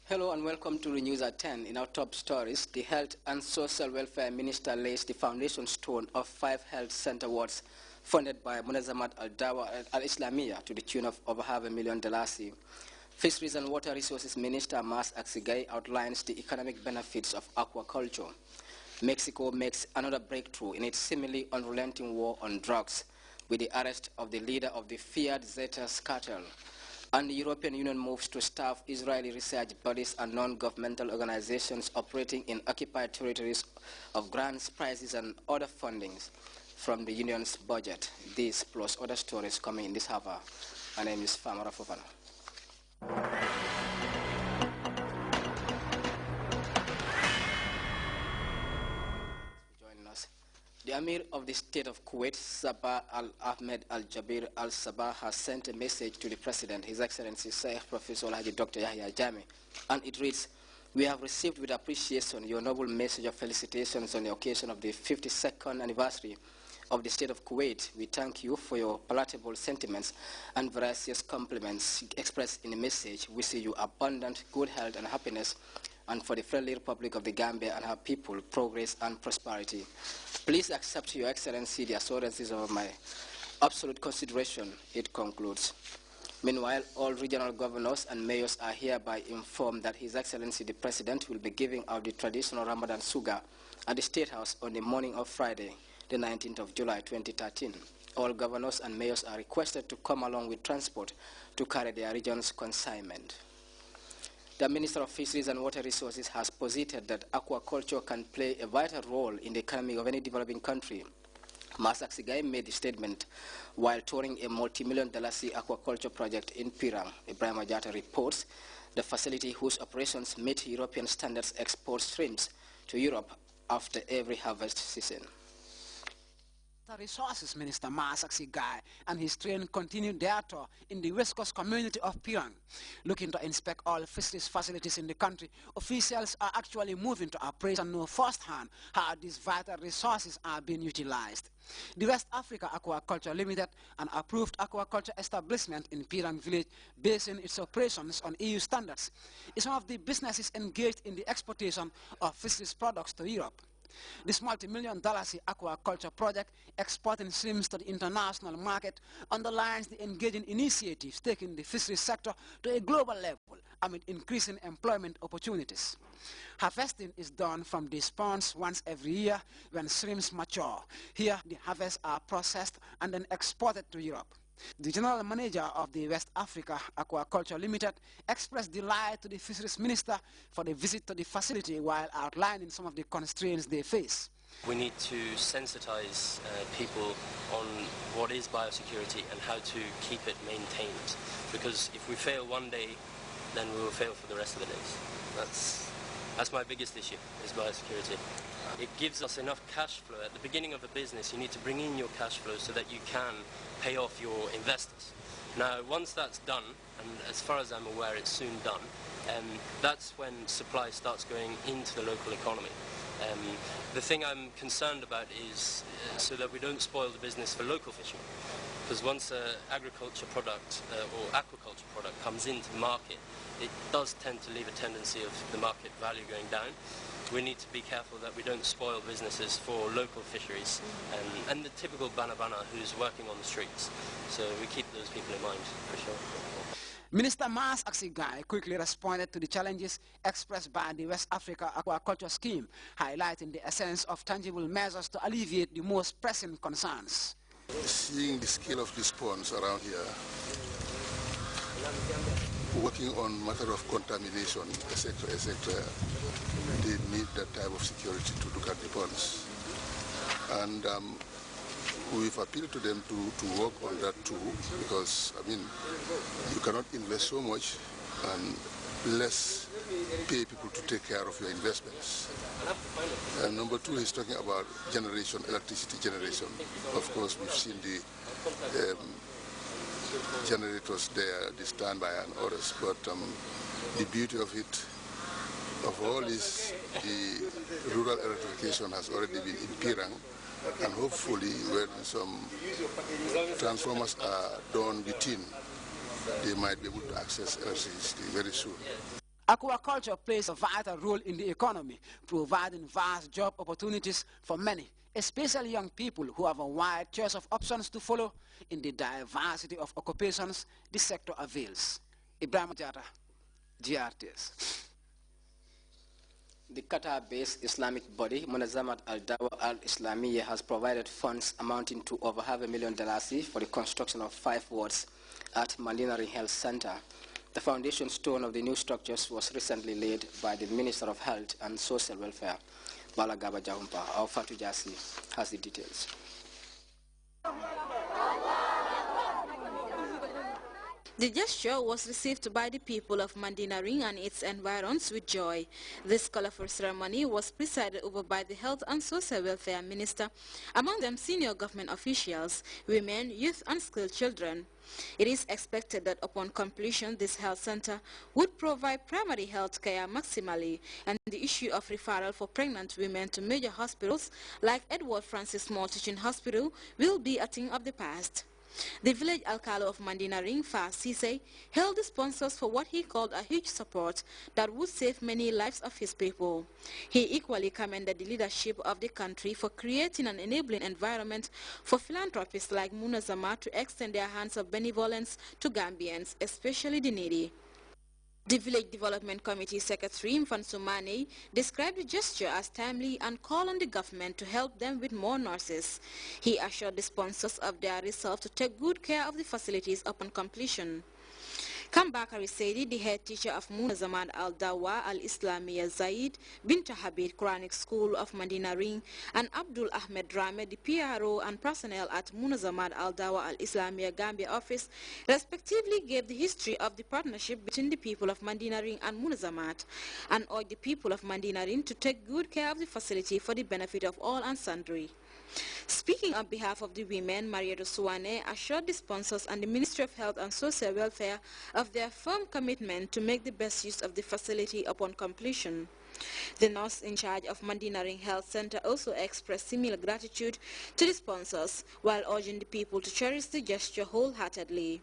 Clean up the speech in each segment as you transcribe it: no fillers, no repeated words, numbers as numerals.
Hello and welcome to the news at 10. In our top stories, the Health and Social Welfare Minister lays the foundation stone of 5 health center wards funded by Munazamat Al-Dawa Al-Islamiyya to the tune of over $500,000. Fisheries and Water Resources Minister Mas Axigai outlines the economic benefits of aquaculture. Mexico makes another breakthrough in its seemingly unrelenting war on drugs with the arrest of the leader of the Fiat Zetas cartel. And the European Union moves to staff Israeli research bodies and non-governmental organizations operating in occupied territories of grants, prizes, and other fundings from the Union's budget. These plus other stories coming in this hour. My name is Famara Fofana. The Amir of the State of Kuwait, Sabah Al-Ahmed Al-Jabir Al-Sabah, has sent a message to the President, His Excellency Sheikh Professor Haji Dr. Yahya Jammeh, and it reads, "We have received with appreciation your noble message of felicitations on the occasion of the 52nd anniversary of the State of Kuwait. We thank you for your palatable sentiments and various compliments expressed in the message. We see you abundant good health and happiness, and for the friendly Republic of the Gambia and her people, progress and prosperity. Please accept, Your Excellency, the assurances of my absolute consideration," it concludes. Meanwhile, all regional governors and mayors are hereby informed that His Excellency the President will be giving out the traditional Ramadan Suga at the State House on the morning of Friday, the 19th of July 2013. All governors and mayors are requested to come along with transport to carry their region's consignment. The Minister of Fisheries and Water Resources has posited that aquaculture can play a vital role in the economy of any developing country. Mas Axigai made the statement while touring a multi-million-dollar sea aquaculture project in Pirang. Ibrahim Ajata reports the facility, whose operations meet European standards, exports shrimps to Europe after every harvest season. Resources Minister Mas Axigai and his train continued their tour in the West Coast community of Pirang. Looking to inspect all fisheries facilities in the country, officials are actually moving to appraise and know firsthand how these vital resources are being utilized. The West Africa Aquaculture Limited, an approved aquaculture establishment in Pirang village basing its operations on EU standards, is one of the businesses engaged in the exportation of fisheries products to Europe. This multi-million-dollar aquaculture project, exporting shrimps to the international market, underlines the engaging initiatives taking the fisheries sector to a global level amid increasing employment opportunities. Harvesting is done from these ponds once every year when shrimps mature. Here, the harvests are processed and then exported to Europe. The General Manager of the West Africa Aquaculture Limited expressed delight to the Fisheries Minister for the visit to the facility while outlining some of the constraints they face. We need to sensitize people on what is biosecurity and how to keep it maintained. Because if we fail one day, then we will fail for the rest of the days. That's my biggest issue, is biosecurity. It gives us enough cash flow. At the beginning of a business, you need to bring in your cash flow so that you can pay off your investors. Now, once that's done, and as far as I'm aware, it's soon done, that's when supply starts going into the local economy. The thing I'm concerned about is so that we don't spoil the business for local fishermen. Because once an agriculture product or aquaculture product comes into the market, it does tend to leave a tendency of the market value going down. We need to be careful that we don't spoil businesses for local fisheries and the typical bana who's working on the streets. So we keep those people in mind, for sure. Minister Mas Axigai quickly responded to the challenges expressed by the West Africa Aquaculture Scheme, highlighting the essence of tangible measures to alleviate the most pressing concerns. Seeing the scale of these ponds around here, working on matter of contamination, etc., they need that type of security to look at the ponds. And we've appealed to them to work on that too, because, I mean, you cannot invest so much and less pay people to take care of your investments. And number two, he's talking about generation, electricity generation. Of course, we've seen the generators there, the standby and others, but the beauty of it, of all is the rural electrification has already been in Pirang, and hopefully when some transformers are done within, they might be able to access electricity very soon. Aquaculture plays a vital role in the economy, providing vast job opportunities for many, especially young people who have a wide choice of options to follow in the diversity of occupations the sector avails. Ibrahim Jata, Grts. The Qatar-based Islamic body, Munazamat al-Dawa al-Islamiyya, has provided funds amounting to over $500,000 for the construction of 5 wards at Mandinari Health Center. The foundation stone of the new structures was recently laid by the Minister of Health and Social Welfare, Balagaba Jahumpa. Our Fatu Jasi has the details. The gesture was received by the people of Mandinaring and its environs with joy. This colorful ceremony was presided over by the Health and Social Welfare Minister, among them senior government officials, women, youth and skilled children. It is expected that upon completion, this health center would provide primary health care maximally, and the issue of referral for pregnant women to major hospitals like Edward Francis Small Teaching Hospital will be a thing of the past. The village alcalde of Mandinaring, Fa Sise, hailed the sponsors for what he called a huge support that would save many lives of his people. He equally commended the leadership of the country for creating an enabling environment for philanthropists like Munazama to extend their hands of benevolence to Gambians, especially the needy. The Village Development Committee Secretary Mfansumane described the gesture as timely and called on the government to help them with more nurses. He assured the sponsors of their resolve to take good care of the facilities upon completion. Kambakari Saidi, the head teacher of Munazamad al-Dawa al-Islamiyya Zaid, Binta Habib Quranic School of Mandinaring, and Abdul Ahmed Rame, the PRO and personnel at Munazamad al-Dawa al-Islamiyya Gambia office, respectively gave the history of the partnership between the people of Mandinaring and Munazamad, and urged the people of Mandinaring to take good care of the facility for the benefit of all and sundry. Speaking on behalf of the women, Marietta Suwane assured the sponsors and the Ministry of Health and Social Welfare of their firm commitment to make the best use of the facility upon completion. The nurse in charge of Mandinaring Health Center also expressed similar gratitude to the sponsors while urging the people to cherish the gesture wholeheartedly.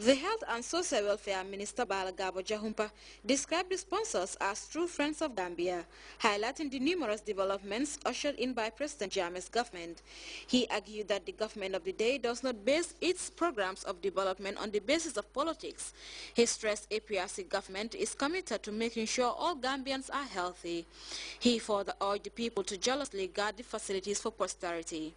The Health and Social Welfare Minister Balagaba Jahumpa described the sponsors as true friends of Gambia, highlighting the numerous developments ushered in by President Jammeh's government. He argued that the government of the day does not base its programs of development on the basis of politics. He stressed APRC government is committed to making sure all Gambians are healthy. He further urged the people to jealously guard the facilities for posterity.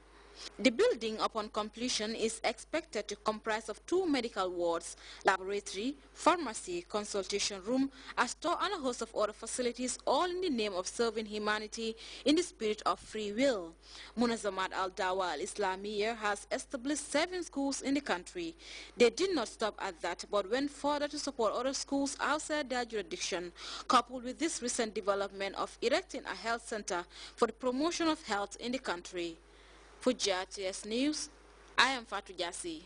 The building upon completion is expected to comprise of 2 medical wards, laboratory, pharmacy, consultation room, a store and a host of other facilities, all in the name of serving humanity in the spirit of free will. Munazamat al-Dawa al-Islamiyya has established 7 schools in the country. They did not stop at that, but went further to support other schools outside their jurisdiction, coupled with this recent development of erecting a health center for the promotion of health in the country. For Grts News, I am Fatu Jasi.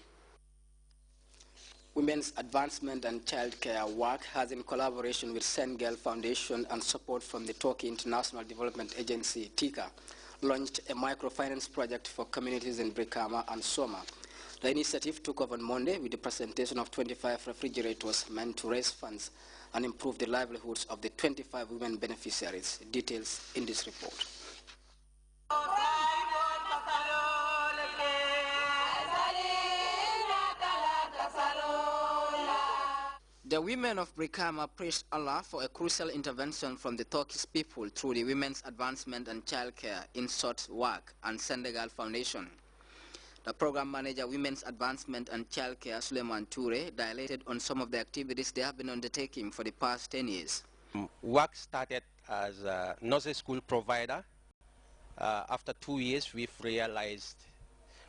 Women's Advancement and Child Care Work has, in collaboration with Sengel Foundation and support from the Turkey International Development Agency, TICA, launched a microfinance project for communities in Brikama and Soma. The initiative took off on Monday with the presentation of 25 refrigerators meant to raise funds and improve the livelihoods of the 25 women beneficiaries. Details in this report. The women of Brikama praised Allah for a crucial intervention from the Turkish people through the Women's Advancement and Child Care in Short Work and Senegal Foundation. The program manager, Women's Advancement and Child Care, Suleiman Toure, dilated on some of the activities they have been undertaking for the past 10 years. Work started as a nursery school provider. After 2 years, we've realized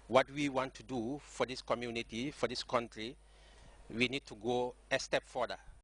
what we want to do for this community, for this country. We need to go a step further.